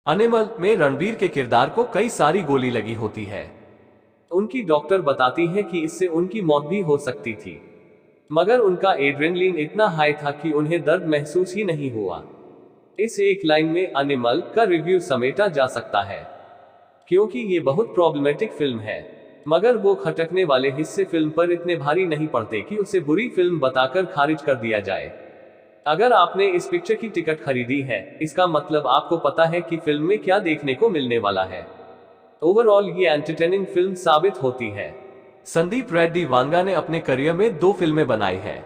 Animal में रणबीर के किरदार को कई सारी गोली लगी होती है। उनकी डॉक्टर बताती है कि इससे उनकी मौत भी हो सकती थी, मगर उनका एड्रेनलिन इतना हाई था कि उन्हें दर्द महसूस ही नहीं हुआ। इस एक लाइन में एनिमल का रिव्यू समेटा जा सकता है, क्योंकि ये बहुत प्रॉब्लमेटिक फिल्म है, मगर वो खटकने वाले हिस्से फिल्म पर इतने भारी नहीं पड़ते कि उसे बुरी फिल्म बताकर खारिज कर दिया जाए। अगर आपने इस पिक्चर की टिकट खरीदी है, इसका मतलब आपको पता है कि फिल्म में क्या देखने को मिलने वाला है। ओवरऑल ये एंटरटेनिंग फिल्म साबित होती है। संदीप रेड्डी वांगा ने अपने करियर में 2 फिल्में बनाई हैं।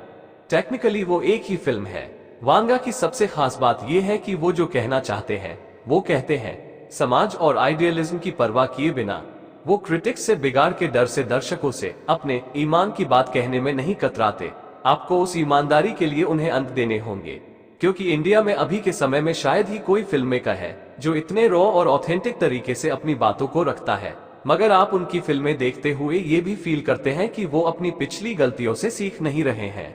टेक्निकली वो एक ही फिल्म है। वांगा की सबसे खास बात यह है कि वो जो कहना चाहते हैं वो कहते हैं। समाज और आइडियलिज्म की परवाह किए बिना वो क्रिटिक्स से बिगाड़ के डर से दर्शकों से अपने ईमान की बात कहने में नहीं कतराते। आपको उस ईमानदारी के लिए उन्हें अंक देने होंगे, क्योंकि इंडिया में अभी के समय में शायद ही कोई फिल्म मेकर है जो इतने रॉ और ऑथेंटिक तरीके से अपनी बातों को रखता है, मगर आप उनकी फिल्में देखते हुए ये भी फील करते हैं कि वो अपनी पिछली गलतियों से सीख नहीं रहे हैं।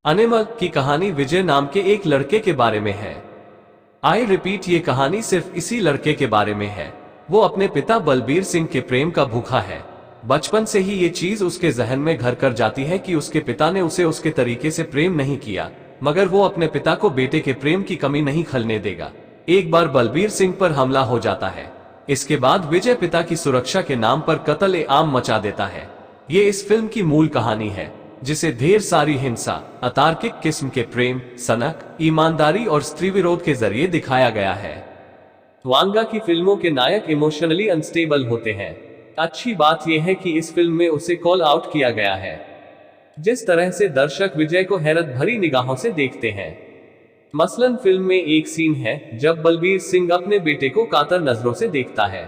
एनिमल की कहानी विजय नाम के एक लड़के के बारे में है। आई रिपीट, ये कहानी सिर्फ इसी लड़के के बारे में है। वो अपने पिता बलबीर सिंह के प्रेम का भूखा है। बचपन से ही ये चीज उसके जहन में घर कर जाती है कि उसके पिता ने उसे उसके तरीके से प्रेम नहीं किया, मगर वो अपने पिता को बेटे के प्रेम की कमी नहीं खलने देगा। एक बार बलबीर सिंह पर हमला हो जाता है। इसके बाद विजय पिता की सुरक्षा के नाम पर कत्ल आम मचा देता है। ये इस फिल्म की मूल कहानी है, जिसे ढेर सारी हिंसा, अतार्किक किस्म के प्रेम, सनक, ईमानदारी और स्त्री विरोध के जरिए दिखाया गया है। वांगा की फिल्मों के नायक इमोशनली अनस्टेबल होते हैं। अच्छी बात यह है कि इस फिल्म में उसे कॉल आउट किया गया है। जिस तरह से दर्शक विजय को हैरत भरी निगाहों से देखते हैं। मसलन फिल्म में एक सीन है जब बलबीर सिंह अपने बेटे को कातर नजरों से देखता है।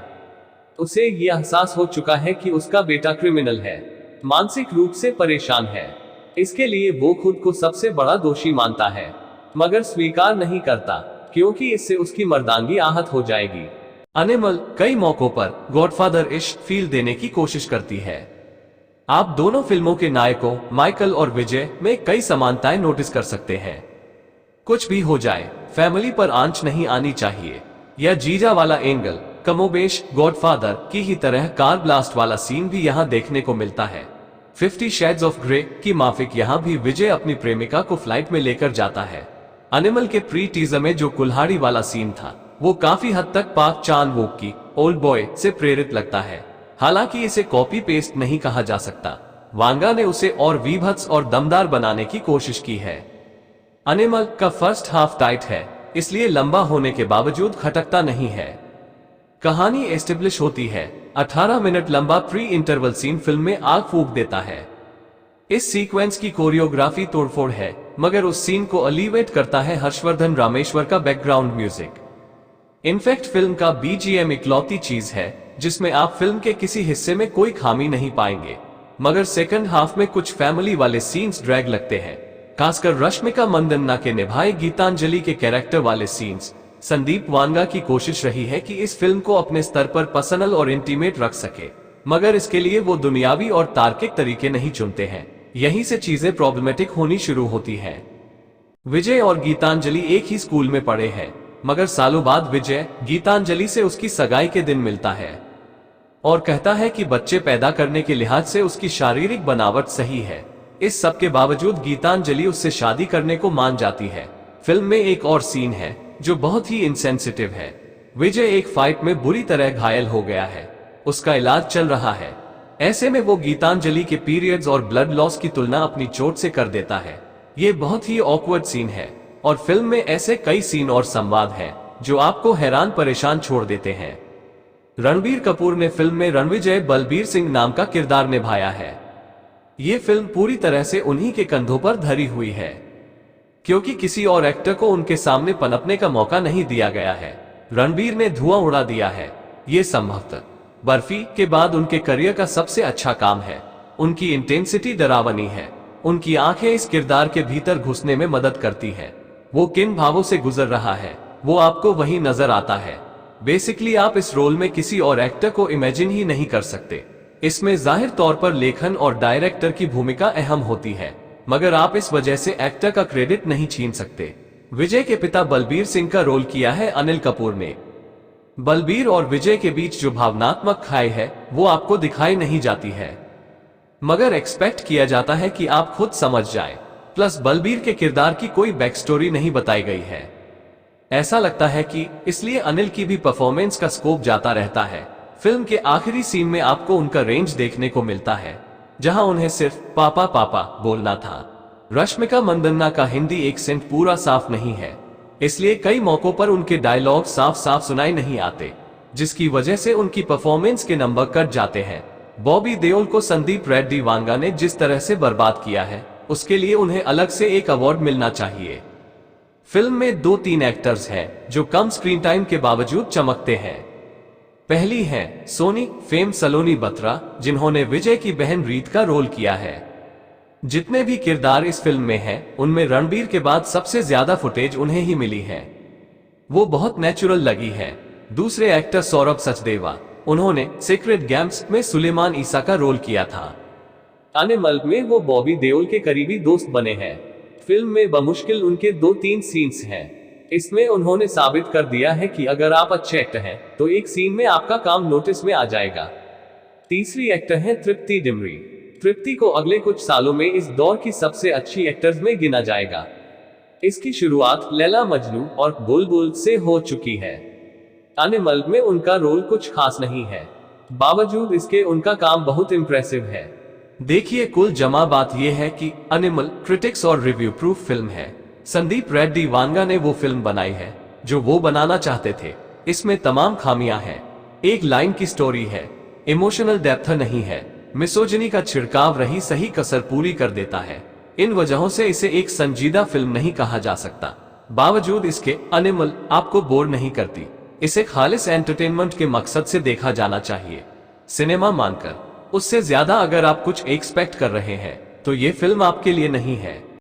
उसे यह एहसास हो चुका है कि उसका बेटा क्रिमिनल है, मानसिक रूप से परेशान है। इसके लिए वो खुद को सबसे बड़ा दोषी मानता है, मगर स्वीकार नहीं करता, क्योंकि इससे उसकी मर्दानगी आहत हो जाएगी। एनिमल कई मौकों पर गॉडफादर इश फील देने की कोशिश करती है। आप दोनों फिल्मों के नायकों माइकल और विजय में कई समानताएं नोटिस कर सकते हैं। कुछ भी हो जाए, फैमिली पर आंच नहीं आनी चाहिए। यह जीजा वाला एंगल कमोबेश गॉडफादर की ही तरह कार ब्लास्ट वाला सीन भी यहाँ देखने को मिलता है। 50 शेड्स ऑफ ग्रे की माफिक यहाँ भी विजय अपनी प्रेमिका को फ्लाइट में लेकर जाता है। एनिमल के प्री टीजर में जो कुल्हाड़ी वाला सीन था, वो काफी हद तक पाक चान वोक की ओल्ड बॉय से प्रेरित लगता है। हालांकि इसे कॉपी पेस्ट नहीं कहा जा सकता। वांगा ने उसे और वीभत्स और दमदार बनाने की कोशिश की है। एनिमल का फर्स्ट हाफ टाइट है, इसलिए लंबा होने के बावजूद खटकता नहीं है। कहानी एस्टेब्लिश होती है। 18 मिनट लंबा प्री इंटरवल सीन फिल्म में आग फूंक देता है। इस सीक्वेंस की कोरियोग्राफी तोड़फोड़ है, मगर उस सीन को एलिवेट करता है हर्षवर्धन रामेश्वर का बैकग्राउंड म्यूजिक। इनफैक्ट फिल्म का बीजीएम इकलौती चीज है जिसमें आप फिल्म के किसी हिस्से में कोई खामी नहीं पाएंगे, मगर सेकंड हाफ में कुछ फैमिली वाले सीन्स ड्रैग लगते हैं, खासकर रश्मिका मंदन्ना के निभाए गीतांजलि के कैरेक्टर वाले सीन्स। संदीप वांगा की कोशिश रही है कि इस फिल्म को अपने स्तर पर पर्सनल और इंटीमेट रख सके, मगर इसके लिए वो दुनियावी और तार्किक तरीके नहीं चुनते हैं। यहीं से चीजें प्रॉब्लमेटिक होनी शुरू होती हैं। विजय और गीतांजलि एक ही स्कूल में पढ़े हैं, मगर सालों बाद विजय गीतांजलि से उसकी सगाई के दिन मिलता है और कहता है कि बच्चे पैदा करने के लिहाज से उसकी शारीरिक बनावट सही है। इस सब के बावजूद गीतांजलि उससे शादी करने को मान जाती है। फिल्म में एक और सीन है जो बहुत ही इंसेंसिटिव है। विजय एक फाइट में बुरी तरह घायल हो गया है, उसका इलाज चल रहा है। ऐसे में वो गीतांजलि के पीरियड्स और ब्लड लॉस की तुलना अपनी चोट से कर देता है। ये बहुत ही ऑकवर्ड सीन है और फिल्म में ऐसे कई सीन और संवाद हैं जो आपको हैरान परेशान छोड़ देते हैं। रणबीर कपूर ने फिल्म में रणविजय बलबीर सिंह नाम का किरदार निभाया है। ये फिल्म पूरी तरह से उन्हीं के कंधों पर धरी हुई है, क्योंकि किसी और एक्टर को उनके सामने पनपने का मौका नहीं दिया गया है। रणबीर ने धुआं उड़ा दिया है। ये संभवतः बर्फी के बाद उनके करियर का सबसे अच्छा काम है। उनकी इंटेंसिटी डरावनी है। उनकी आंखें इस किरदार के भीतर घुसने में मदद करती है। वो किन भावों से गुजर रहा है वो आपको वही नजर आता है। बेसिकली आप इस रोल में किसी और एक्टर को इमेजिन ही नहीं कर सकते। इसमें जाहिर तौर पर लेखन और डायरेक्टर की भूमिका अहम होती है, मगर आप इस वजह से एक्टर का क्रेडिट नहीं छीन सकते। विजय के पिता बलबीर सिंह का रोल किया है अनिल कपूर ने। बलबीर और विजय के बीच जो भावनात्मक खाई है वो आपको दिखाई नहीं जाती है, मगर एक्सपेक्ट किया जाता है कि आप खुद समझ जाएं। प्लस बलबीर के किरदार की कोई बैक स्टोरी नहीं बताई गई है। ऐसा लगता है कि इसलिए अनिल की भी परफॉर्मेंस का स्कोप जाता रहता है। फिल्म के आखिरी सीन में आपको उनका रेंज देखने को मिलता है, जहां उन्हें सिर्फ पापा पापा बोलना था। रश्मिका मंदन्ना का हिंदी एक्सेंट पूरा साफ नहीं है, इसलिए कई मौकों पर उनके डायलॉग साफ साफ सुनाई नहीं आते, जिसकी वजह से उनकी परफॉर्मेंस के नंबर कट जाते हैं। बॉबी देओल को संदीप रेड्डी वांगा ने जिस तरह से बर्बाद किया है, उसके लिए उन्हें अलग से एक अवार्ड मिलना चाहिए। फिल्म में 2-3 एक्टर्स हैं जो कम स्क्रीन टाइम के बावजूद चमकते हैं। पहली है सोनी फेम सलोनी बत्रा, जिन्होंने विजय की बहन रीत का रोल किया है। जितने भी किरदार इस फिल्म में हैं, उनमें रणबीर के बाद सबसे ज्यादा फुटेज उन्हें ही मिली है। वो बहुत नेचुरल लगी है। दूसरे एक्टर सौरभ सचदेवा, उन्होंने सीक्रेट गेम्स में सुलेमान ईसा का रोल किया था। एनिमल में वो बॉबी देओल के करीबी दोस्त बने हैं। फिल्म में बमुश्किल उनके 2-3 सीन्स हैं। इसमें उन्होंने साबित कर दिया है कि अगर आप अच्छे एक्टर हैं तो एक सीन में आपका काम नोटिस में आ जाएगा। तीसरी एक्टर हैं तृप्ति डिमरी। तृप्ति को अगले कुछ सालों में इस दौर की सबसे अच्छी एक्टर्स में गिना जाएगा। इसकी शुरुआत लैला मजनू और बुलबुल से हो चुकी है। एनिमल में उनका रोल कुछ खास नहीं है, बावजूद इसके उनका काम बहुत इंप्रेसिव है। देखिए, कुल जमा बात यह है कि एनिमल क्रिटिक्स और रिव्यू प्रूफ फिल्म है। संदीप रेड्डी वांगा ने वो फिल्म बनाई है जो वो बनाना चाहते थे। इसमें तमाम खामियां हैं। एक लाइन की स्टोरी है, इमोशनल डेप्थ नहीं है, मिसोजिनी का छिड़काव रही सही कसर पूरी कर देता है। इन वजहों से इसे एक संजीदा फिल्म नहीं कहा जा सकता। बावजूद इसके एनिमल आपको बोर नहीं करती। इसे खालिस एंटरटेनमेंट के मकसद से देखा जाना चाहिए, सिनेमा मानकर। उससे ज्यादा अगर आप कुछ एक्सपेक्ट कर रहे हैं तो ये फिल्म आपके लिए नहीं है।